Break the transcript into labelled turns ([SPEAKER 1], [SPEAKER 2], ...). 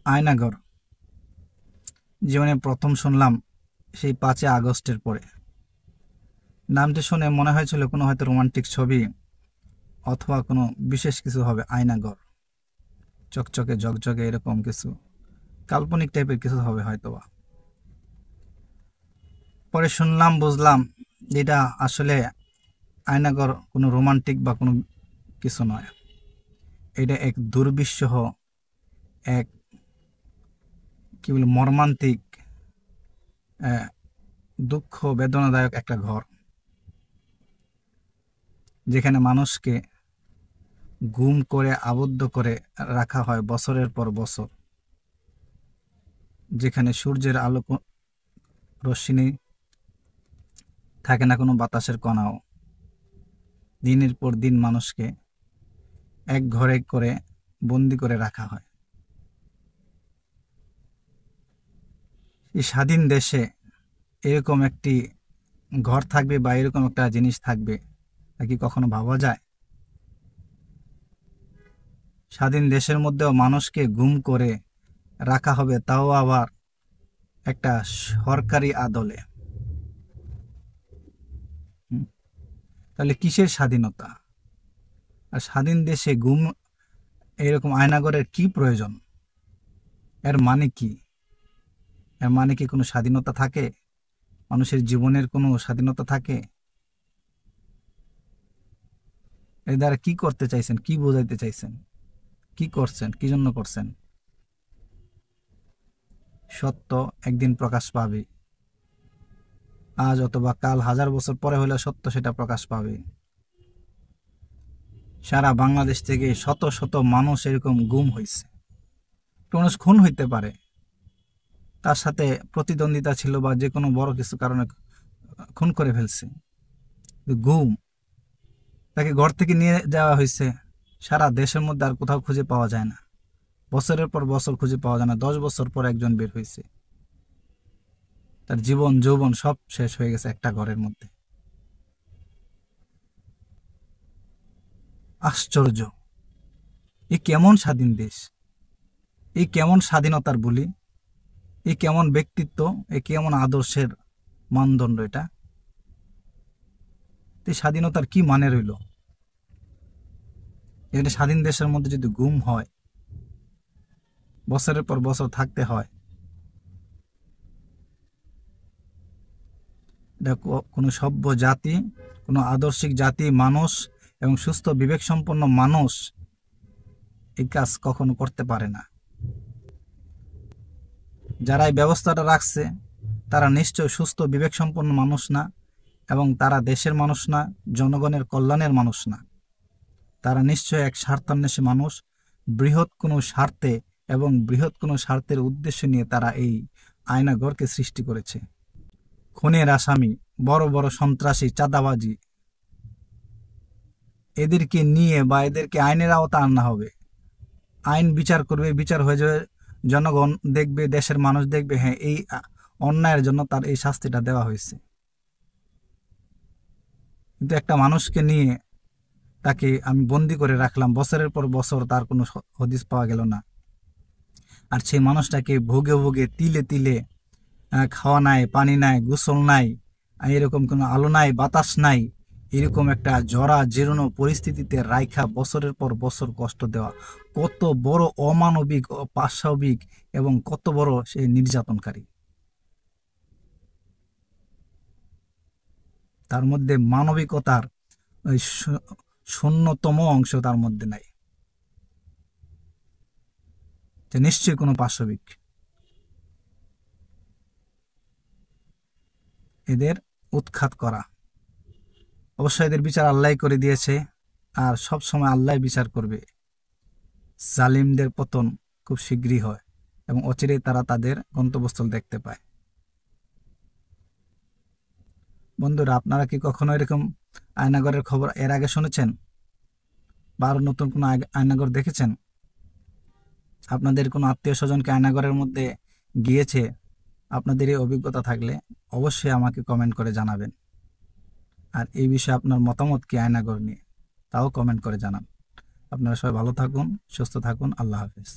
[SPEAKER 1] আয়নাঘর জীবনে প্রথম শুনলাম সেই 5ই আগস্টের পরে। নামটি শুনে মনে হয়েছিল কোনো হয়তো রোমান্টিক ছবি অথবা কোনো বিশেষ কিছু হবে। আয়নাঘর, চকচকে ঝকঝকে এরকম কিছু কাল্পনিক টাইপের কিছু হবে হয়তোবা। পরে শুনলাম, বুঝলাম এটা আসলে আয়নাঘর কোনো রোমান্টিক বা কোনো কিছু নয়। এটা এক দুর্বিষহ, এক কি বলে মর্মান্তিক, দুঃখ বেদনাদায়ক একটা ঘর, যেখানে মানুষকে গুম করে আবদ্ধ করে রাখা হয় বছরের পর বছর, যেখানে সূর্যের আলো রশ্মি থাকে না, কোনো বাতাসের কণাও। দিনের পর দিন মানুষকে এক ঘরে করে বন্দি করে রাখা হয়। এই স্বাধীন দেশে এরকম একটি ঘর থাকবে বা এরকম একটা জিনিস থাকবে তা কি কখনো ভাবা যায়? স্বাধীন দেশের মধ্যেও মানুষকে গুম করে রাখা হবে, তাও আবার একটা সরকারি আদলে। তাহলে কিসের স্বাধীনতা? আর স্বাধীন দেশে গুম এরকম আয়নাঘরের কি প্রয়োজন? এর মানে কি? এর মানে কি কোনো স্বাধীনতা থাকে? মানুষের জীবনের কোনো স্বাধীনতা থাকে? এর দ্বারা কি করতে চাইছেন? কি বোঝাইতে চাইছেন? কি করছেন? কি জন্য করছেন? সত্য একদিন প্রকাশ পাবে, আজ অথবা কাল, 1000 বছর পরে হলে সত্য সেটা প্রকাশ পাবে। সারা বাংলাদেশ থেকে শত শত মানুষ এরকম গুম হয়েছে। মানুষ খুন হইতে পারে, তার সাথে প্রতিদ্বন্দ্বিতা ছিল বা যে কোনো বড় কিছু কারণে খুন করে ফেলছে। গুম, তাকে ঘর থেকে নিয়ে যাওয়া হয়েছে, সারা দেশের মধ্যে আর কোথাও খুঁজে পাওয়া যায় না। বছরের পর বছর খুঁজে পাওয়া যায় না। 10 বছর পর একজন বের হয়েছে, তার জীবন যৌবন সব শেষ হয়ে গেছে একটা ঘরের মধ্যে। আশ্চর্য! এ কেমন স্বাধীন দেশ? এই কেমন স্বাধীনতার বলি? এ কেমন ব্যক্তিত্ব? এ কেমন আদর্শের মানদণ্ড? এটা এই স্বাধীনতার কি মানে রইল? এখানে স্বাধীন দেশের মধ্যে যদি গুম হয়, বছরের পর বছর থাকতে হয়, এটা কোনো সভ্য জাতি, কোনো আদর্শিক জাতি, মানুষ এবং সুস্থ বিবেক সম্পন্ন মানুষ এই কাজ কখনো করতে পারে না। যারা এই ব্যবস্থাটা রাখছে তারা নিশ্চয় সুস্থ বিবেক সম্পন্ন মানুষ না, এবং তারা দেশের মানুষ না, জনগণের কল্যাণের মানুষ না। তারা নিশ্চয় এক স্বার্থান্বেষী মানুষ। বৃহৎ কোনো স্বার্থে এবং বৃহৎ কোনো স্বার্থের উদ্দেশ্য নিয়ে তারা এই আয়নাঘরকে সৃষ্টি করেছে। খুনের আসামি, বড় বড় সন্ত্রাসী, চাঁদাবাজি, এদেরকে নিয়ে বা এদেরকে আইনের আওতা আনা হবে। আইন বিচার করবে, বিচার হয়ে যাবে, জনগণ দেখবে, দেশের মানুষ দেখবে, হ্যাঁ এই অন্যায়ের জন্য তার এই শাস্তিটা দেওয়া হয়েছে। কিন্তু একটা মানুষকে নিয়ে তাকে আমি বন্দি করে রাখলাম, বছরের পর বছর তার কোনো হদিস পাওয়া গেল না। আর সেই মানুষটাকে ভোগে ভোগে, তিলে তিলে, খাওয়া নাই, পানি নাই, গোসল নাই, এরকম কোনো আলো নাই, বাতাস নাই, এরকম একটা জরা জীর্ণ পরিস্থিতিতে রাইখা বছরের পর বছর কষ্ট দেওয়া কত বড় অমানবিক, অপাশবিক এবং কত বড় সেই নির্যাতনকারী। তার মধ্যে মানবিকতার ওই শূন্যতম অংশ তার মধ্যে নাই। নিশ্চয়ই কোনো পাশবিক। এদের উৎখাত করা, অবশ্যই এদের বিচার আল্লাহ করে দিয়েছে, আর সব সময় আল্লাহ বিচার করবে। জালিমদের পতন খুব শীঘ্রই হয় এবং অচিরেই তারা তাদের গন্তব্যস্থল দেখতে পায়। বন্ধুরা, আপনারা কি কখনো এরকম আয়নাঘরের খবর এর আগে শুনেছেন বা আরো নতুন কোনো আয়নাঘর দেখেছেন? আপনাদের কোনো আত্মীয় স্বজনকে আয়নাঘরের মধ্যে গিয়েছে? আপনাদের এই অভিজ্ঞতা থাকলে অবশ্যই আমাকে কমেন্ট করে জানাবেন। আর এই বিষয়ে আপনার মতামত কি আয়নাঘর নিয়ে, তাও কমেন্ট করে জানান। আপনারা সবাই ভালো থাকুন, সুস্থ থাকুন। আল্লাহ হাফেজ।